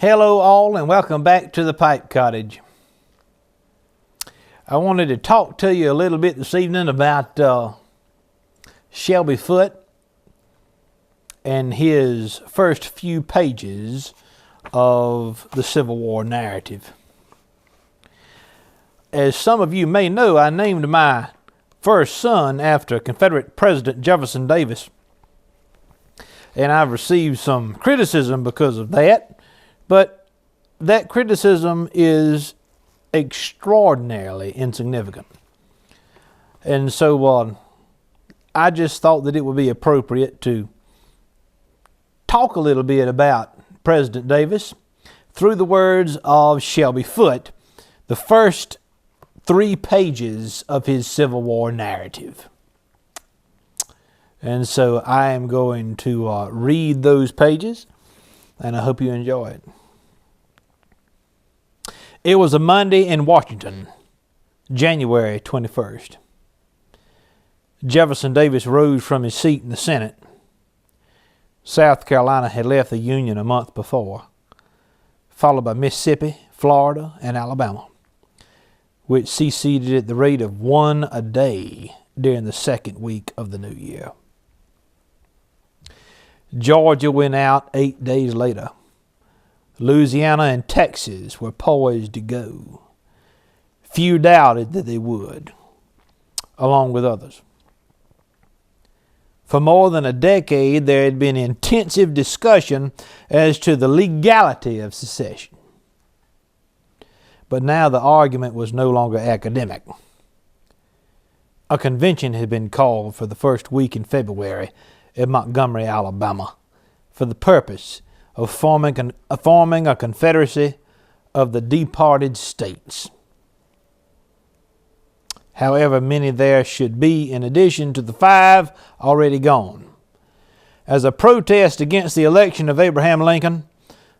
Hello all and welcome back to the Pipe Cottage. I wanted to talk to you a little bit this evening about Shelby Foote and his first few pages of the Civil War narrative. As some of you may know, I named my first son after Confederate President Jefferson Davis, and I've received some criticism because of that. But that criticism is extraordinarily insignificant. And so I just thought that it would be appropriate to talk a little bit about President Davis through the words of Shelby Foote, the first 3 pages of his Civil War narrative. And so I am going to read those pages, and I hope you enjoy it. It was a Monday in Washington, January 21st. Jefferson Davis rose from his seat in the Senate. South Carolina had left the Union a month before, followed by Mississippi, Florida, and Alabama, which seceded at the rate of 1 a day during the second week of the new year. Georgia went out 8 days later. Louisiana and Texas were poised to go. Few doubted that they would, along with others. For more than a decade, there had been intensive discussion as to the legality of secession. But now the argument was no longer academic. A convention had been called for the first week in February in Montgomery, Alabama, for the purpose of forming a confederacy of the departed states. However many there should be in addition to the 5 already gone. As a protest against the election of Abraham Lincoln,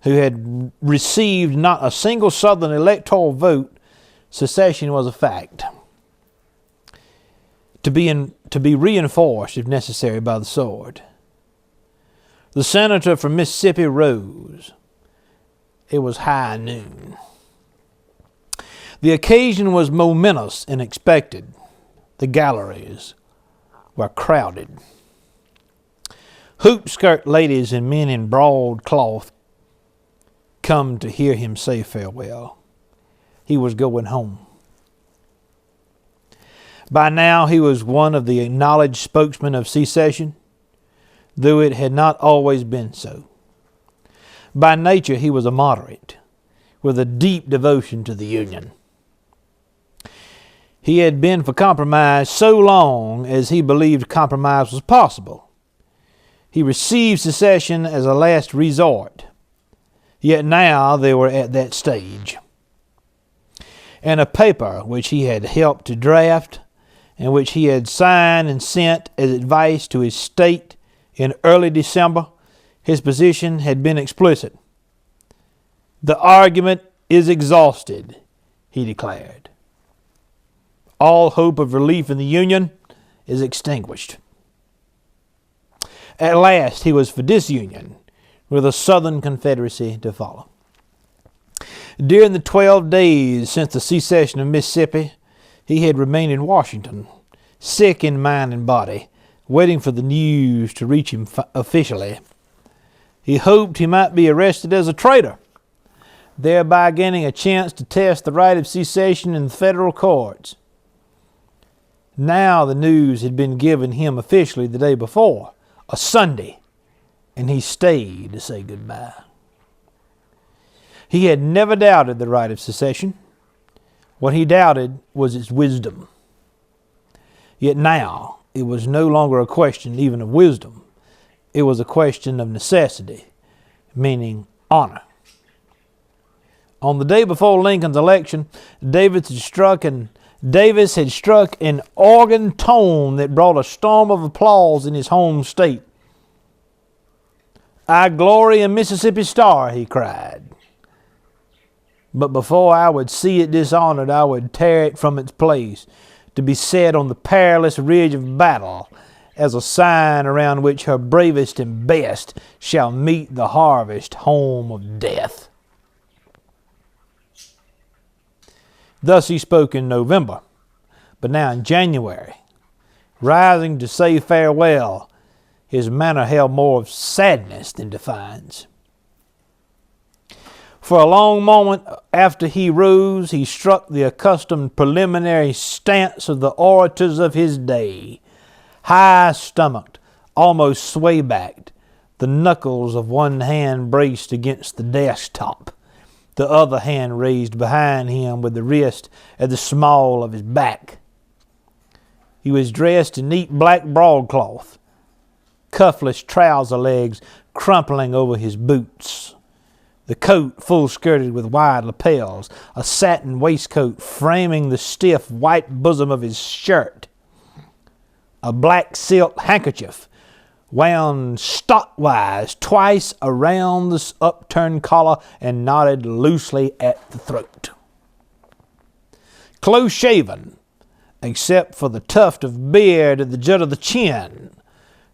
who had received not a single Southern electoral vote, secession was a fact, to be reinforced if necessary by the sword. The senator from Mississippi rose. It was high noon. The occasion was momentous and expected. The galleries were crowded. Hoop-skirt ladies and men in broadcloth come to hear him say farewell. He was going home. By now he was one of the acknowledged spokesmen of secession, though it had not always been so. By nature he was a moderate, with a deep devotion to the Union. He had been for compromise so long as he believed compromise was possible. He received secession as a last resort, yet now they were at that stage. And a paper which he had helped to draft, and which he had signed and sent as advice to his state in early December, his position had been explicit. The argument is exhausted, he declared. All hope of relief in the Union is extinguished. At last he was for disunion, with a Southern Confederacy to follow. During the 12 days since the secession of Mississippi, he had remained in Washington, sick in mind and body, waiting for the news to reach him officially. He hoped he might be arrested as a traitor, thereby gaining a chance to test the right of secession in the federal courts. Now the news had been given him officially the day before, a Sunday, and he stayed to say goodbye. He had never doubted the right of secession. What he doubted was its wisdom. Yet now it was no longer a question even of wisdom. It was a question of necessity, meaning honor. On the day before Lincoln's election, Davis had struck an organ tone that brought a storm of applause in his home state. "I glory in Mississippi's star," he cried. "But before I would see it dishonored, I would tear it from its place, to be set on the perilous ridge of battle, as a sign around which her bravest and best shall meet the harvest home of death." Thus he spoke in November. But now in January, rising to say farewell, his manner held more of sadness than defiance. For a long moment after he rose, he struck the accustomed preliminary stance of the orators of his day, high-stomached, almost sway-backed, the knuckles of one hand braced against the desk top, the other hand raised behind him with the wrist at the small of his back. He was dressed in neat black broadcloth, cuffless trouser legs crumpling over his boots, the coat full-skirted with wide lapels, a satin waistcoat framing the stiff white bosom of his shirt, a black silk handkerchief wound stockwise twice around the upturned collar and knotted loosely at the throat. Close-shaven, except for the tuft of beard at the jut of the chin,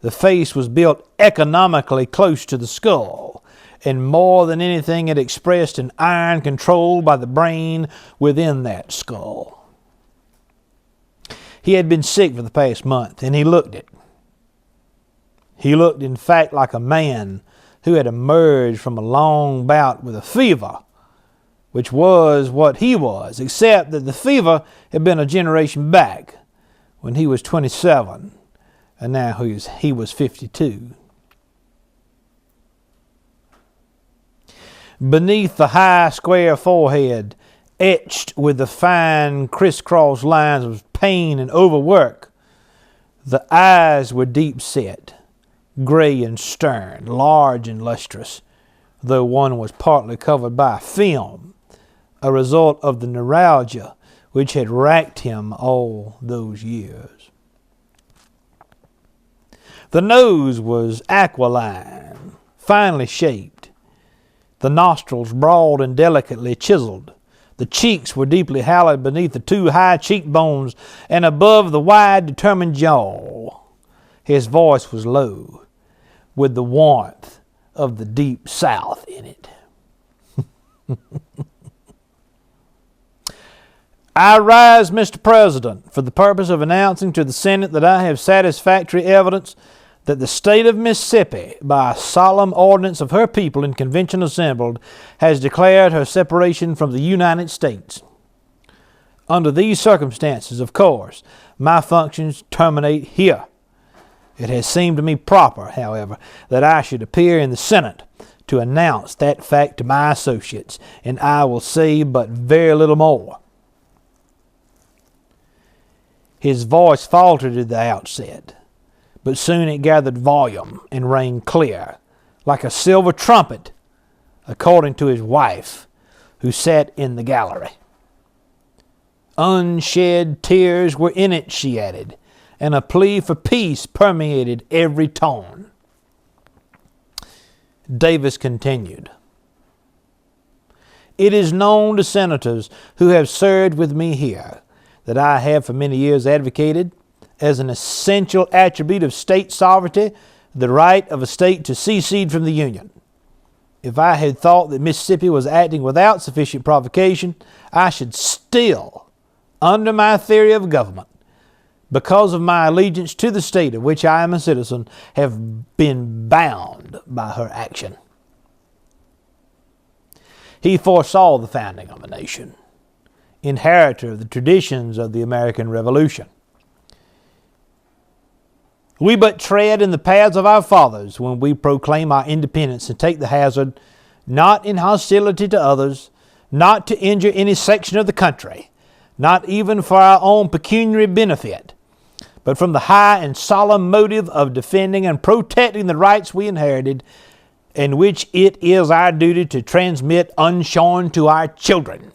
the face was built economically close to the skull, and more than anything it expressed an iron controlled by the brain within that skull. He had been sick for the past month, and he looked it. He looked, in fact, like a man who had emerged from a long bout with a fever, which was what he was, except that the fever had been a generation back, when he was 27, and now he was 52. Beneath the high, square forehead, etched with the fine crisscross lines of pain and overwork, the eyes were deep-set, gray and stern, large and lustrous, though one was partly covered by a film, a result of the neuralgia which had racked him all those years. The nose was aquiline, finely shaped, the nostrils broad and delicately chiseled. The cheeks were deeply hollowed beneath the two high cheekbones and above the wide, determined jaw. His voice was low, with the warmth of the deep South in it. I rise, Mr. President, for the purpose of announcing to the Senate that I have satisfactory evidence that the state of Mississippi, by a solemn ordinance of her people in convention assembled, has declared her separation from the United States. Under these circumstances, of course, my functions terminate here. It has seemed to me proper, however, that I should appear in the Senate to announce that fact to my associates, and I will say but very little more. His voice faltered at the outset, but soon it gathered volume and rang clear, like a silver trumpet, according to his wife, who sat in the gallery. Unshed tears were in it, she added, and a plea for peace permeated every tone. Davis continued. It is known to senators who have served with me here that I have for many years advocated as an essential attribute of state sovereignty the right of a state to secede from the Union. If I had thought that Mississippi was acting without sufficient provocation, I should still, under my theory of government, because of my allegiance to the state of which I am a citizen, have been bound by her action. He foresaw the founding of a nation, inheritor of the traditions of the American Revolution. We but tread in the paths of our fathers when we proclaim our independence and take the hazard, not in hostility to others, not to injure any section of the country, not even for our own pecuniary benefit, but from the high and solemn motive of defending and protecting the rights we inherited, and which it is our duty to transmit unshorn to our children.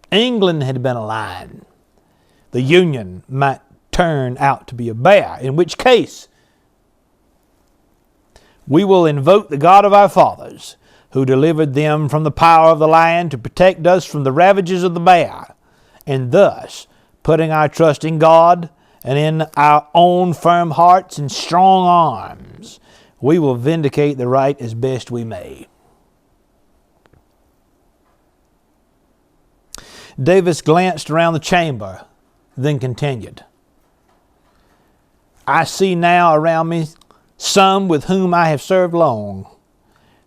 England had been a lion. The Union might turn out to be a bear, in which case we will invoke the God of our fathers, who delivered them from the power of the lion to protect us from the ravages of the bear, and thus, putting our trust in God and in our own firm hearts and strong arms, we will vindicate the right as best we may. Davis glanced around the chamber, then continued. I see now around me some with whom I have served long.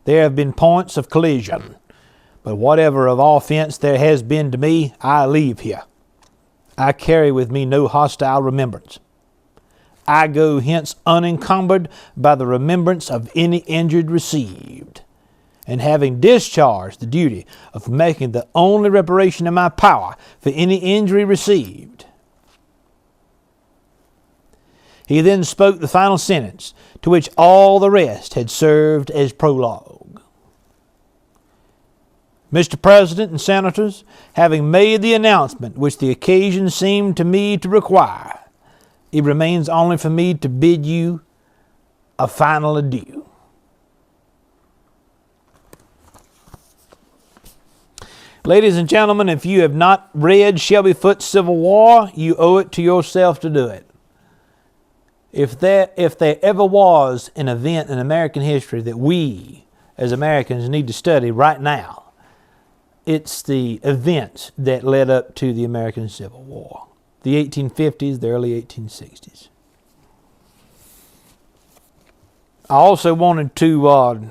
There have been points of collision, but whatever of offense there has been to me, I leave here. I carry with me no hostile remembrance. I go hence unencumbered by the remembrance of any injury received, and having discharged the duty of making the only reparation in my power for any injury received. He then spoke the final sentence, to which all the rest had served as prologue. Mr. President and Senators, having made the announcement which the occasion seemed to me to require, it remains only for me to bid you a final adieu. Ladies and gentlemen, if you have not read Shelby Foote's Civil War, you owe it to yourself to do it. If there ever was an event in American history that we as Americans need to study right now, it's the events that led up to the American Civil War, the 1850s, the early 1860s. I also wanted to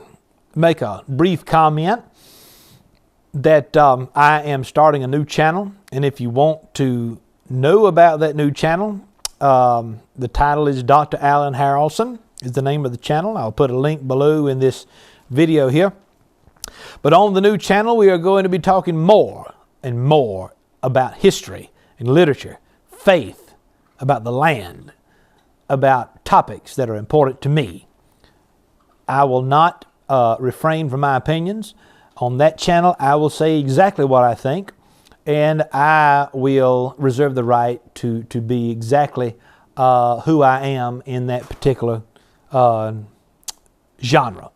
make a brief comment that I am starting a new channel, and if you want to know about that new channel, the title is Dr. Alan Harrelson is the name of the channel. I'll put a link below in this video here. But on the new channel, we are going to be talking more and more about history and literature, faith, about the land, about topics that are important to me. I will not refrain from my opinions. On that channel, I will say exactly what I think, and I will reserve the right to be exactly who I am in that particular genre,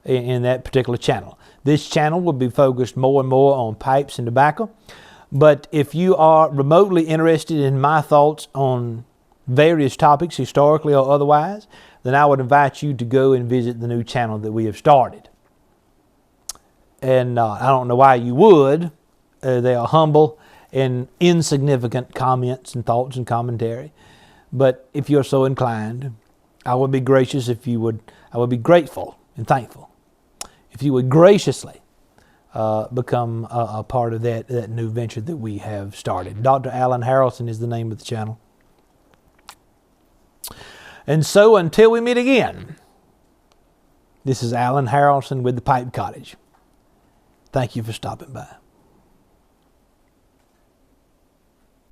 in that particular channel. This channel will be focused more and more on pipes and tobacco, but if you are remotely interested in my thoughts on various topics, historically or otherwise, then I would invite you to go and visit the new channel that we have started. And I don't know why you would. They are humble and insignificant comments and thoughts and commentary. But if you're so inclined, I would be gracious if you would, I would be grateful and thankful if you would graciously become a part of that new venture that we have started. Dr. Alan Harrelson is the name of the channel. And so until we meet again, this is Alan Harrelson with the Pipe Cottage. Thank you for stopping by.